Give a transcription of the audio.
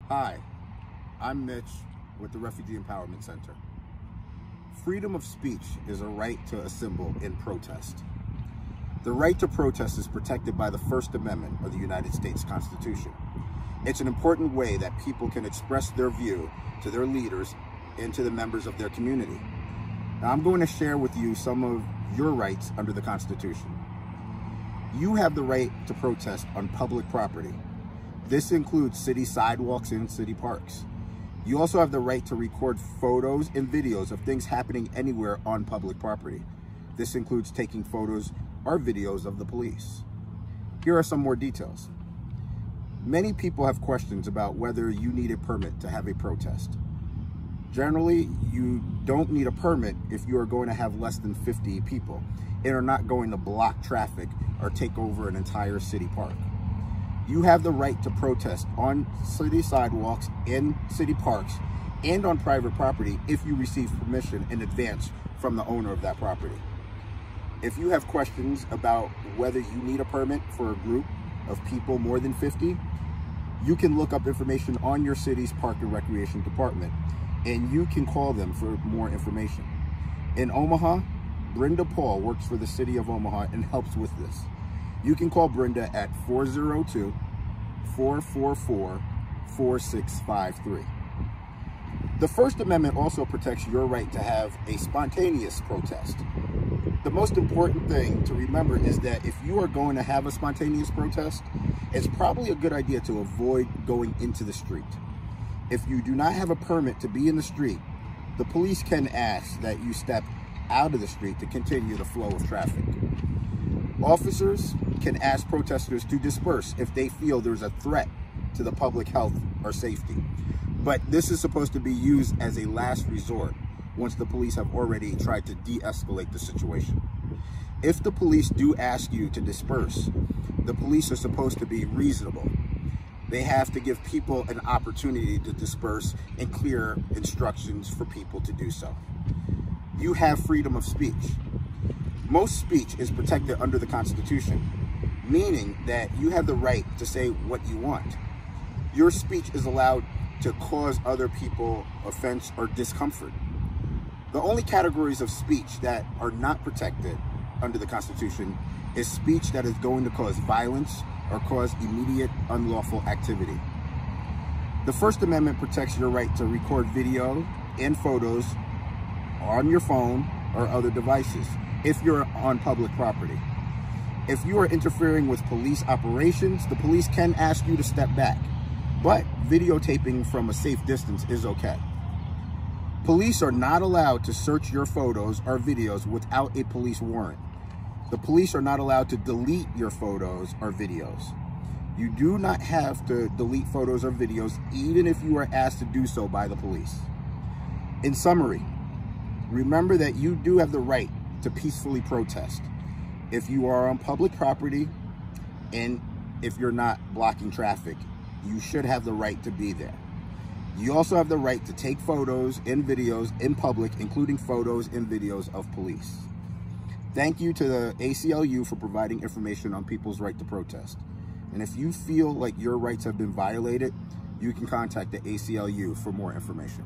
Hi, I'm Mitch with the Refugee Empowerment Center. Freedom of speech is a right to assemble in protest. The right to protest is protected by the First Amendment of the United States Constitution. It's an important way that people can express their view to their leaders and to the members of their community. Now, I'm going to share with you some of your rights under the Constitution. You have the right to protest on public property. This includes city sidewalks and city parks. You also have the right to record photos and videos of things happening anywhere on public property. This includes taking photos or videos of the police. Here are some more details. Many people have questions about whether you need a permit to have a protest. Generally, you don't need a permit if you are going to have less than 50 people and are not going to block traffic or take over an entire city park. You have the right to protest on city sidewalks, in city parks, and on private property if you receive permission in advance from the owner of that property. If you have questions about whether you need a permit for a group of people more than 50, you can look up information on your city's Park and Recreation Department, and you can call them for more information. In Omaha, Brenda Paul works for the city of Omaha and helps with this. You can call Brenda at 402-444-4653. The First Amendment also protects your right to have a spontaneous protest. The most important thing to remember is that if you are going to have a spontaneous protest, it's probably a good idea to avoid going into the street. If you do not have a permit to be in the street, the police can ask that you step out of the street to continue the flow of traffic. Officers can ask protesters to disperse if they feel there's a threat to the public health or safety. But this is supposed to be used as a last resort once the police have already tried to de-escalate the situation. If the police do ask you to disperse, the police are supposed to be reasonable. They have to give people an opportunity to disperse and clear instructions for people to do so. You have freedom of speech. Most speech is protected under the Constitution, meaning that you have the right to say what you want. Your speech is allowed to cause other people offense or discomfort. The only categories of speech that are not protected under the Constitution is speech that is going to cause violence or cause immediate unlawful activity. The First Amendment protects your right to record video and photos on your phone or other devices if you're on public property. If you are interfering with police operations, the police can ask you to step back, but videotaping from a safe distance is okay. Police are not allowed to search your photos or videos without a police warrant. The police are not allowed to delete your photos or videos. You do not have to delete photos or videos even if you are asked to do so by the police. In summary, remember that you do have the right to peacefully protest if you are on public property and if you're not blocking traffic. You should have the right to be there. You also have the right to take photos and videos in public, including photos and videos of police. Thank you to the ACLU for providing information on people's right to protest. And if you feel like your rights have been violated, you can contact the ACLU for more information.